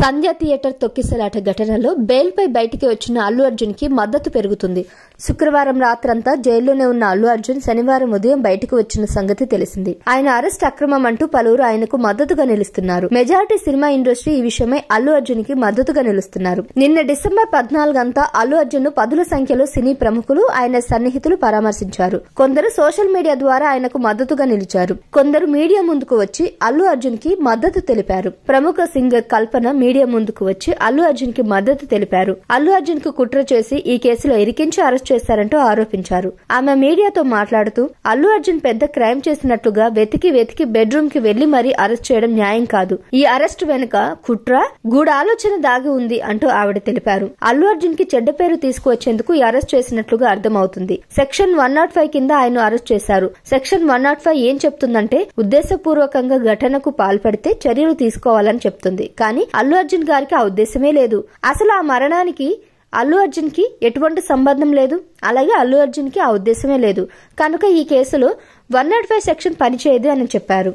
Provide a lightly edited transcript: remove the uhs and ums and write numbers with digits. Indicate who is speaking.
Speaker 1: సంధ్య theatre తొక్కిసలాట ఘటనలో బెయిల్పై బయటికి వచ్చిన అల్లు అర్జున్ కి మద్దతు పెరుగుతుంది. శుక్రవారం రాత్రంతా జైల్లోనే ఉన్న అల్లు అర్జున్ శనివారం ఉదయం బయటకు వచ్చిన సంగతి తెలిసింది. ఆయన అరెస్ట్ అక్రమం అంటూ పలువురు ఆయనకు మద్దతుగా నిలుస్తున్నారు. మెజారిటీ సినిమా ఇండస్ట్రీ ఈ విషయమై అల్లు అర్జున్ కి మద్దతుగా నిలుస్తున్నారు. నిన్న డిసెంబర్ 14 అంతా అల్లు అర్జున్ ను పదుల సంఖ్యలో సినీ ప్రముఖులు, ఆయన సన్నిహితులు పరామర్శించారు. కొందరు సోషల్ మీడియా ద్వారా ఆయనకు మద్దతుగా నిలిచారు. కొందరు మీడియా ముందుకు వచ్చి అల్లు అర్జున్ కి మద్దతు తెలిపారు. ప్రముఖ సింగర్ కల్పన మీడియా ముందుకు వచ్చి అల్లు అర్జున్ కి మద్దతు తెలిపారు. అల్లు అర్జున్ కు కుట్ర చేసి ఈ కేసులో ఇరికించి అరెస్ట్ చేశారంటూ ఆరోపించారు. ఆమె మీడియాతో మాట్లాడుతూ అల్లు అర్జున్ పెద్ద క్రైమ్ చేసినట్లుగా వెతికి బెడ్రూమ్ కి వెళ్లి మరీ అరెస్ట్ చేయడం న్యాయం కాదు. ఈ అరెస్ట్ వెనుక కుట్ర, గూఢాలోచన దాగి ఉంది అంటూ ఆవిడ తెలిపారు. అల్లు అర్జున్ కి చెడ్డ పేరు తీసుకువచ్చేందుకు ఈ అరెస్ట్ చేసినట్లుగా అర్థమవుతుంది. సెక్షన్ 105 కింద ఆయన అరెస్ట్ చేశారు. సెక్షన్ 105 ఏం చెప్తుందంటే ఉద్దేశపూర్వకంగా ఘటనకు పాల్పడితే చర్యలు తీసుకోవాలని చెప్తుంది. కానీ అల్లు అర్జున్ గారికి ఆ ఉద్దేశమే లేదు. అసలు ఆ మరణానికి అల్లు అర్జున్ కి ఎటువంటి సంబంధం లేదు. అలాగే అల్లు అర్జున్ కి ఆ ఉద్దేశమే లేదు. కనుక ఈ కేసులో 105 సెక్షన్ పనిచేయదు అని చెప్పారు.